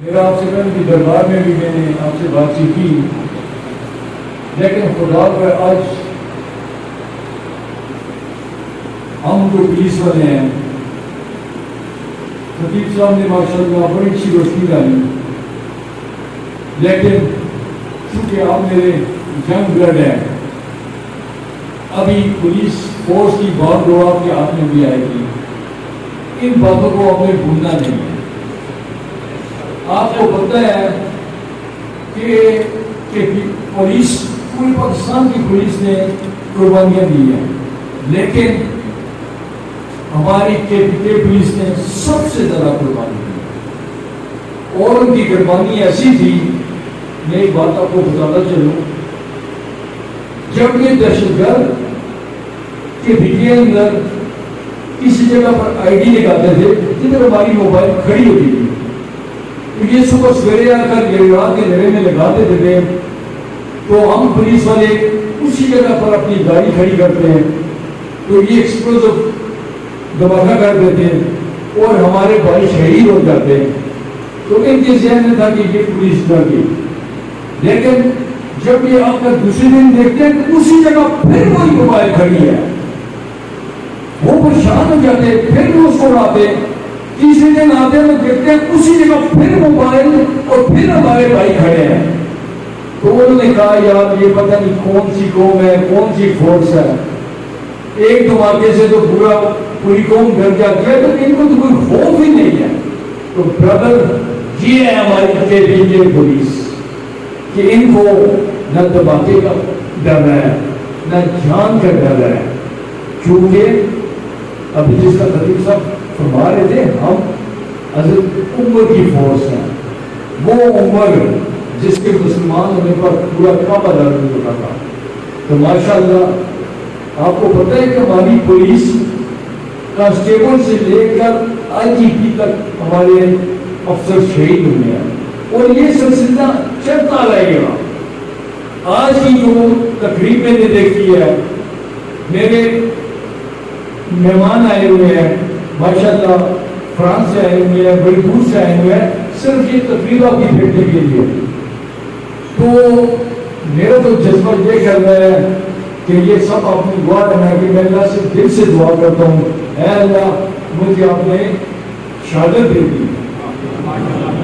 میرا آپ سے کل کی دربار میں بھی میں نے آپ سے بات چیت کی، لیکن خدا کا آج ہم جو پولیس والے ہیں، خطیب صاحب نے ماشاء اللہ بڑی اچھی روشنی ڈالی، لیکن چونکہ آپ میرے ینگ بلڈ ہیں، ابھی پولیس فورس کی بات جو آپ کے ہاتھ میں بھی آئے گی، ان باتوں کو آپ نے بھولنا نہیں ہے۔ آپ کو پتہ ہے کہ پولیس، پوری پاکستان کی پولیس نے قربانیاں دی ہیں، لیکن ہماری کے پولیس نے سب سے زیادہ قربانی دی، اور ان کی قربانی ایسی تھی، میں ایک بات آپ کو بتاتا چلوں، جب یہ دہشت گرد کے بھیڑے اندر کسی جگہ پر آئی ڈی لگاتے تھے جدھر ہماری موبائل کھڑی ہوتی تھی، تو یہ صبح سویرے آ کر رات کے اندھیرے میں لگاتے تھے، تو ہم پولیس والے اسی جگہ پر اپنی گاڑی کھڑی کرتے ہیں، تو یہ ایکسپلوزو دھماکہ کر دیتے ہیں اور ہمارے بھائی شہید ہو جاتے ہیں۔ تو ان کے ذہن میں تھا کہ یہ پولیس ڈر گئی، لیکن جب یہ آپ کا دوسرے دن دیکھتے ہیں تو اسی جگہ پھر وہی موبائل کھڑی ہے، وہ پریشان ہو جاتے ہیں، پھر وہ اس کو اڑاتے، تیسرے دن آتے ہیں تو دیکھتے ہیں اسی جگہ پھر موبائل اور پھر ہمارے بھائی کھڑے ہیں۔ تو انہوں نے کہا یار یہ پتہ نہیں کون سی قوم ہے، کون سی فورس ہے، ایک دھماکے سے تو پوری قوم ڈر جاتی ہے، تو ان کو تو کوئی خوف ہی نہیں ہے۔ تو برادر، یہ ہے ہماری پولیس کہ ان کو نہ دھماکے کا ڈر ہے، نہ جان کا ڈر ہے، کیونکہ ابھی جس کا خطیب صاحب فرما رہے تھے، ہم حضرت عمر کی فورس ہیں، وہ عمر جس کے مسلمان ہونے پر پورا کعبہ درد ہوتا تھا۔ تو ماشاءاللہ آپ کو پتہ ہے کہ ہماری پولیس کانسٹیبل سے لے کر آئی جی پی تک ہمارے افسر شہید ہوئے ہیں، اور یہ سلسلہ چلتا رہے گا۔ آج کی جو تقریب میں نے دیکھی ہے، میرے مہمان آئے ہوئے ہیں ماشاءاللہ، فرانس سے آئے ہوئے ہیں، بڑی دور سے آئے ہوئے ہیں، صرف یہ تقریب آپ کی دیکھنے کے لیے۔ تو میرا تو جذبہ یہ کر رہا ہے کہ یہ سب اپنی دعا کرنا ہے کہ میں اللہ سے دل سے دعا کرتا ہوں، اے اللہ مجھے آپ نے شہادت دے دی،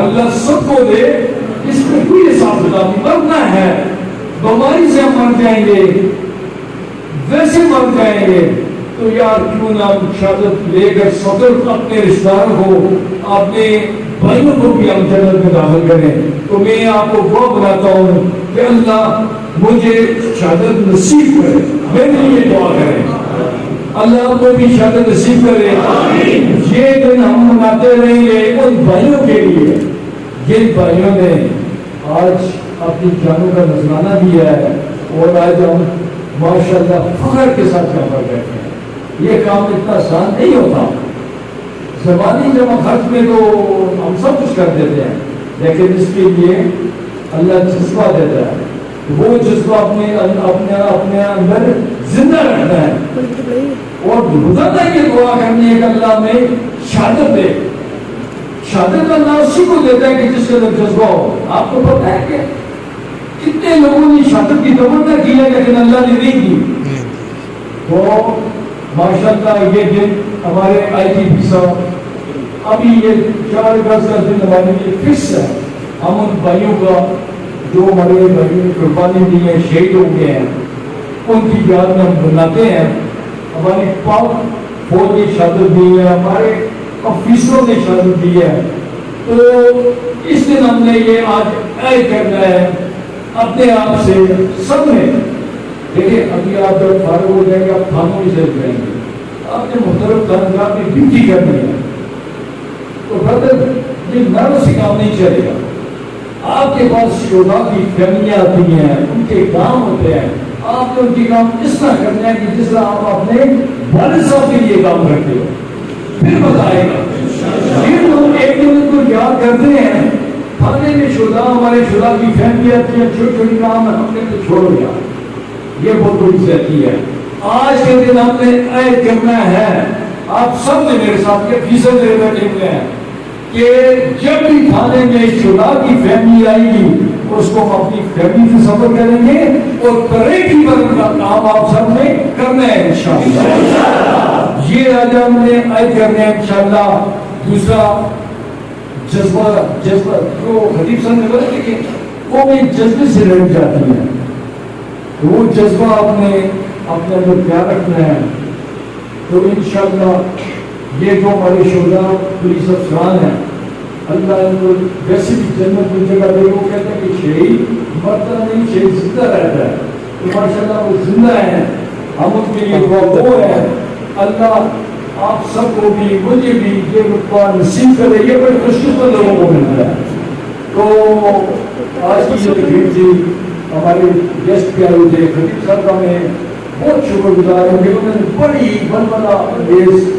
اللہ سب کو دے، اس میں کوئی حساب کتاب نہیں، مرنا ہے، بیماری سے ہم مر جائیں گے، ویسے مر جائیں گے، تو یار کیوں نہ شہادت لے کر صدر اپنے رشتہ داروں کو، اپنے بھائیوں کو بھی ہم جنت میں داخل کریں۔ تو میں آپ کو دعا بناتا ہوں کہ اللہ مجھے شہادت نصیب کرے، میرے لیے دعا کریں، اللہ آپ کو بھی شہادت نصیب کرے۔ یہ دن ہم مناتے رہیں گے ان بھائیوں کے لیے جن بھائیوں نے آج اپنی جانوں کا نذرانہ دیا ہے، اور آج ہم ماشاءاللہ فخر کے ساتھ یہاں پر بیٹھے ہیں۔ یہ کام اتنا آسان نہیں ہوتا، زبانی جمع خرچ میں تو ہم سب کچھ کر دیتے ہیں، لیکن اس کے لیے اللہ جذبہ دیتا ہے، وہ جذبہ اپنے اندر زندہ رکھنا ہے، اور روزانہ یہ دعا کرنی ہے کہ اللہ میں شہادت دے۔ شہادت اللہ اسی کو دیتا ہے کہ جس کے اندر جذبہ ہو۔ آپ کو پتہ ہے کہ کتنے لوگوں نے شہادت کی تمنا کی ہے لیکن اللہ نے نہیں کی۔ تو ماشاءاللہ یہ دن ہمارے آئی جی پی صاحب، ابھی یہ 4 اگست کا دن ہمارے لیے فکس ہے، ہم ان بھائیوں کا جو ہمارے بھائیوں نے قربانی دی ہے، شہید ہو گئے ہیں، ان کی یاد میں ہم مناتے ہیں۔ ہماری پاک فوج نے شہادت دی ہے، ہمارے آفیسروں نے شہادت دی ہے، تو اس دن ہم نے یہ آج عہد کرنا ہے اپنے آپ سے سب نے۔ دیکھیں ابھی آپ جب فارغ ہو جائیں گے، آپ تھانوں کی ضرورت کریں گے، آپ نے محترم تنخواہ کی ڈیوٹی کرنی ہے، تو برادر یہ نرم سے کام نہیں چلے گا۔ آپ کے پاس شہداء کی فیملیاں آتی ہیں، ان کے کام ہوتے ہیں، آپ نے ان کی کام اس طرح کرنا ہے کہ جس طرح آپ اپنے والد صاحب کے لیے کام کرتے ہو، پھر بتائے گا۔ یہ لوگ ایک دن ان کو یاد کرتے ہیں، تھانے میں شہداء، ہمارے شہداء کی فیملی آتی ہے، چھوٹی چھوٹی کام ہم نے تو چھوڑ دیا، یہ بہت بڑی زیادتی ہے۔ آج کے دن ہم نے عہد کرنا ہے، آپ سب نے میرے ساتھ کے فیصد بیٹھے ہوئے ہیں کہ جب بھی تھانے میں شہداء کی فیملی آئے گی اس کو ہم اپنی فیملی سے سفر کریں گے اور پریڈ کا کام آپ سب نے کرنا ہے انشاءاللہ. یہ آج ہم نے عائد کرنا ہے انشاءاللہ. دوسرا جذبہ جو خطیب صاحب نے بولا کہ وہ بھی جذبے سے رہ جاتی ہے. وہ جذبہ آپ نے اپنے اندر کیا رکھنا ہے. تو انشاءاللہ یہ جو ہمارے شہداء پولیس افسران ہیں اللہ ان کو ویسے بھی جنت کی جگہ دے. وہ کہتے ہیں کہ شہید مرتا نہیں شہید زندہ رہتا ہے. تو ماشاءاللہ وہ زندہ ہیں. ہم ان کے لیے وہ ہیں. اللہ آپ سب کو بھی مجھے بھی یہ رتبہ نصیب کرے. یہ بڑے خوش قسمت لوگوں کو ملتا ہے. تو آج کی جو تقریب تھی ہمارے گیسٹ پہ آئے تھے خطیب صاحب کا میں بہت شکر گزار ہوں کہ انہوں نے بڑی بلبلا انگیز.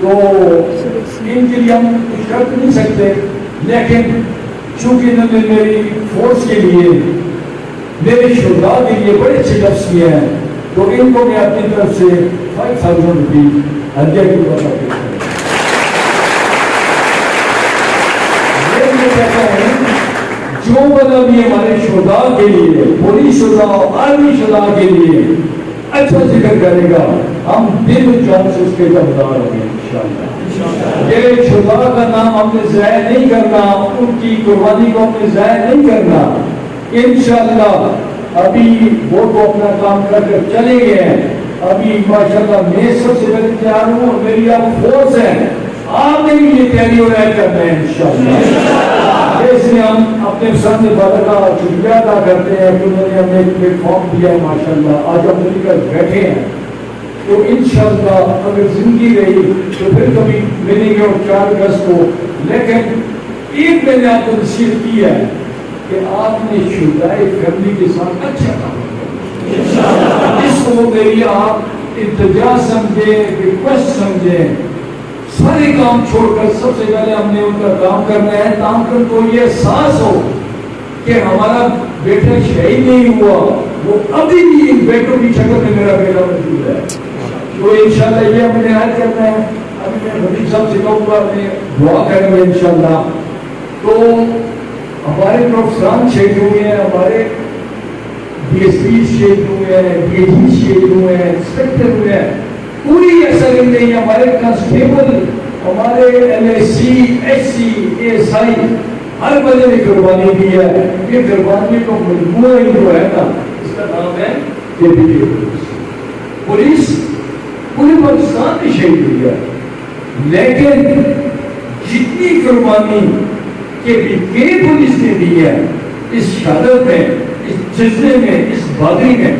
تو ان کے لیے ہم کچھ کر نہیں سکتے لیکن چونکہ انہوں نے میری فورس کے لیے میرے شہداء کے لیے بڑے اچھے لفظ کیے ہیں تو ان کو میں اپنی طرف سے 5,000 روپی ہدیہ کی بتا دیتا ہوں. یہ کہتا ہے جو بندہ بھی ہمارے شہداء کے لیے پولیس شہداء آرمی شہداء کے لیے اچھا ذکر کرے گا ہم دل جان سے اس کے جمدار ہوں گے انشاءاللہ. یہ شہداء کا نام ہم نے ضائع نہیں کرنا. ان کی قربانی کو ہم نے ضائع نہیں کرنا انشاءاللہ. ابھی وہ تو اپنا کام کر کر چلے گئے ہیں. ابھی ماشاءاللہ میں سب سے پہلے تیار ہوں اور میری آپ فورس ہے. آپ نے بھی یہ تیاری اور ایڈ کرنا ہے انشاءاللہ. اس لیے ہم اپنے سامنے والے کا شکریہ ادا کرتے ہیں کہ انہوں نے ہمیں ایک پلیٹ فارم دیا ہے ماشاءاللہ. آج ہم مل کر بیٹھے ہیں تو انشاءاللہ اگر زندگی رہی تو پھر کبھی ملیں گے اور 4 اگست کو. لیکن ایک میں نے آپ کو نصیحت کی ہے کہ آپ نے شہدائے فیملی کے ساتھ اچھا کام کرنا. اس کو میری آپ التجا سمجھیں ریکویسٹ سمجھیں. سارے کام چھوڑ کر سب سے پہلے ہم نے ان کا کام کرنا ہے تاکہ کو یہ احساس ہو کہ ہمارا بیٹا شہید نہیں ہوا. وہ ابھی بھی ان بیٹوں کی شکل میں میرا بیٹا موجود ہے. تو انشاءاللہ یہ ہم نے یاد کرنا ہے. ابھی میں خطیب صاحب سے کہوں گا میں دعا کریں گے انشاءاللہ. تو ہمارے پروفیسران شہید ہوئے ہیں. ہمارے ڈی ایس پی شہید ہوئے ہیں. ڈی ایس پی شہید ہوئے ہیں. انسپیکٹر ہوئے ہیں. پوری اثر نہیں. ہمارے کانسٹیبل ہمارے L S C S C A S I ہر بندے نے قربانی دی ہے. یہ قربانی کو مجموعہ ہی جو ہے نا اس کا نام ہے پولیس. پورے پاکستان نے شہید ہوئی ہے لیکن جتنی قربانی کہ پولیس نے دی ہے اس شہادت میں اس جذبے میں اس بہادری میں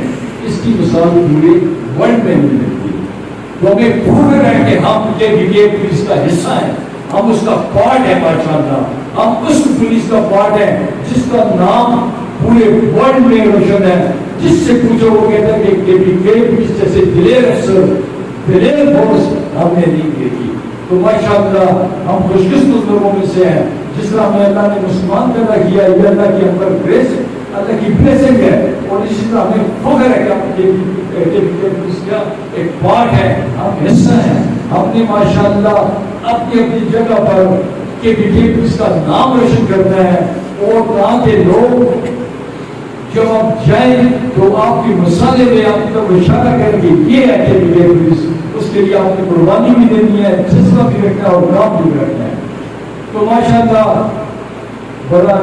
اس کی مثال پورے ورلڈ میں نہیں ملتی. تو ہمیں پورا ہے کہ ہم یہ پولیس کا حصہ ہیں. ہم اس کا پارٹ ہے ماشاءاللہ. ہم اس پولیس کا پارٹ ہے جس کا نام پورے ورلڈ میں روشن ہے. جس سے پوچھو وہ کہتا ہے کہ پولیس جیسے دلیر افسر دلیر فورس ہم نے نہیں دیکھی. تو ماشاءاللہ ہم خوش قسمت لوگوں میں سے ہیں. جس طرح ہمیں اللہ نے مسلمان پیدا کیا یہ اللہ کی ہم پر گریس اللہ کی بلیسنگ ہے. اور اسی طرح ہمیں فخر ہے کہ ہم اس کا ایک پارٹ ہے. ہم حصہ ہیں. ہم نے ماشاءاللہ اپنی اپنی جگہ پر کہ اس کا نام روشن کرنا ہے. اور وہاں کے لوگ جب آپ جائیں تو آپ کی مثالیں میں آپ کی طرف اشارہ کریں کہ یہ ہے کہ اس کے لیے آپ نے قربانی بھی دینی ہے جذبہ بھی رکھنا ہے اور کام بھی رکھنا ہے. تو ماشاءاللہ بڑا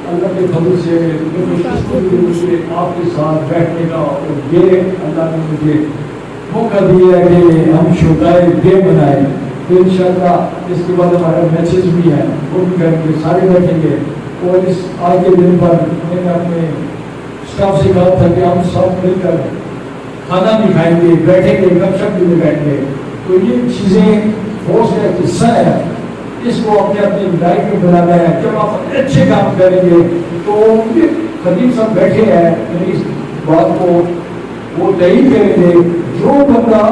اللہ کے فضل سے مجھے آپ کے ساتھ بیٹھنے کا اور یہ اللہ نے مجھے موقع دیا ہے کہ ہم شہدائے ڈے منائیں. تو انشاءاللہ اس کے بعد ہمارا میسج بھی ہے وہ بھی کریں گے. سارے بیٹھیں گے اور اس آج کے دن پر میں نے اپنے اسٹاف سے کہا تھا کہ ہم سب مل کر کھانا بھی کھائیں گے بیٹھیں گے گپ شپ بھی لگائیں گے. تو یہ چیزیں فورس کا ایک حصہ ہے. اس کو اپنے اپنی لائف میں بنانا ہے. جب آپ اچھے کام کریں گے تو خطیب صاحب بیٹھے ہیں اس بات کو وہ تعین کریں گے. جو بندہ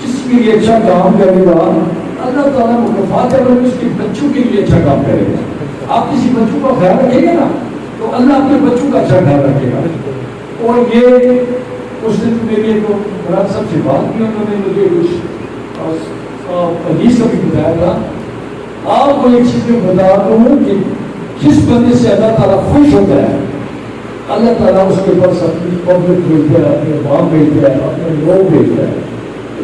جس کے لیے اچھا کام کرے گا اللہ تعالیٰ مکافات ہے اس کے بچوں کے لیے اچھا کام کرے گا. آپ کسی بچوں کا خیال رکھیں گے نا تو اللہ اپنے بچوں کا اچھا خیال رکھے گا. اور یہ اس دن میری ایک مراد صاحب سے بات کی انہوں نے مجھے کچھ حدیث کا بھی بتایا تھا آپ کو ایک چیز میں بتا دوں کہ جس بندے سے اللہ تعالیٰ خوش ہوتا ہے اللہ تعالیٰ اس کے پاس اپنی پبلک بھیجتا ہے، اپنے باپ بھیجتا ہے، اپنے لوگ بھیجتا ہے.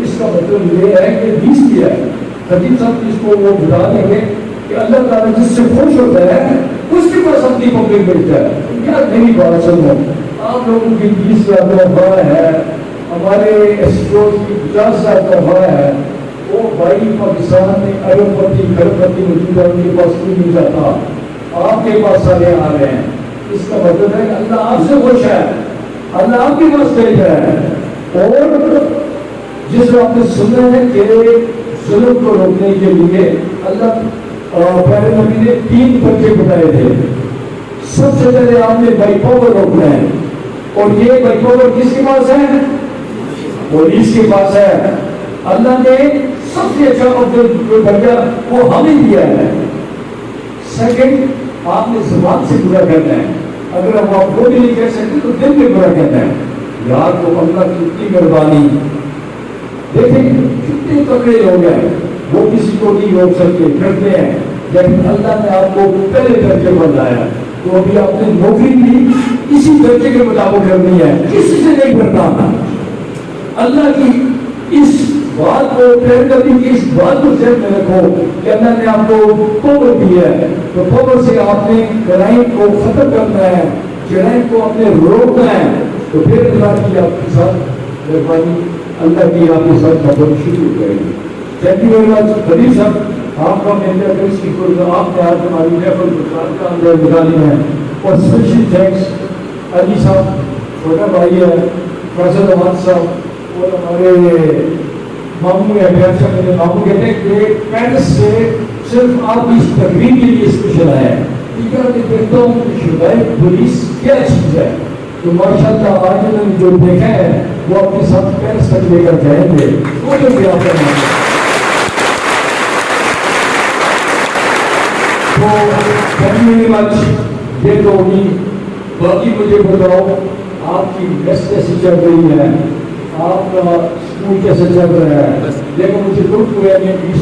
اس کا مطلب یہ ہے کہ 20 کیا ہے خطیب صاحب اس کو وہ بتا دیں گے کہ اللہ تعالیٰ جس سے خوش ہوتا ہے اس کے پاس اپنی پبلک بھیجتا ہے. کیا میری بات سنو، آپ لوگوں کی 20,000 تنخواہ ہے، ہمارے ایسٹور کی 50,000 تنخواہ ہے، وہ بھائی پاکستان میں ارب پتی کھرب پتی موجود ہے، ان کے پاس کوئی نہیں جاتا، آپ کے پاس سارے آ رہے ہیں. اس کا مطلب ہے کہ اللہ آپ سے خوش ہے، اللہ آپ کے پاس بھیج رہا ہے. اور جس وقت سنا ہے کہ ظلم کو روکنے کے لیے اللہ پیارے نبی نے 3 طریقے بتائے تھے. سب سے پہلے آپ نے بائی پاور روکنا ہے، اور یہ بائی پاور کس کے پاس ہے؟ پولیس کے پاس ہے. اللہ نے سب سے اچھا جو درجہ وہ ہمیں دیا ہے. سیکنڈ، آپ نے زبان سے برا کرنا ہے، اگر ہم آپ کو بھی نہیں کہہ سکتے تو دل میں برا کرنا ہے. یار تو اللہ کی اتنی مہربانی، دیکھیں کتنے تکڑے لوگ ہیں وہ کسی کو نہیں روک سکتے، کرتے ہیں. لیکن اللہ نے آپ کو پہلے درجے پر لایا تو ابھی آپ نے نوکری بھی اسی درجے کے مطابق کرنی ہے، کسی سے نہیں کرنا. اللہ کی اس بات کو اس بات کو ذہن میں رکھو کہ اللہ نے آپ کو پاور دیا ہے، تو پاور سے آپ نے کرائم کو ختم کرنا ہے، جرائم کو آپ نے روکنا ہے. تو پھر اللہ کی آپ کے ساتھ مہربانی، اللہ کی آپ کے ساتھ محبت شروع کریں گے. Thank you very much. Khalil صاحب آپ کا آپ نے آج ہماری محفل کا اندر نکالی ہے. اور اسپیشل تھینکس علی صاحب، چھوٹا بھائی ہے، فیصل احمد صاحب، اور ہمارے ماموں یا میرے ماموں کہتے ہیں کہ پیرس سے صرف آپ کی اس تقریب کے لیے اسپیشل آیا ہے. میں دیکھتا ہوں کہ شدائی پولیس کیا چیز ہے. تو ماشاء اللہ آج میں نے جو دیکھا ہے وہ اپنے ساتھ پیرس تک لے کر جائیں گے. وہ جو بھی آپ کرنا ہے تو تھینک مچ. یہ تو ہوگی. باقی مجھے بتاؤ آپ کی میس کیسی چل رہی ہے، آپ کا اسکول کیسے چل رہا ہے. لیکن مجھے دکھ ہوا کہ 20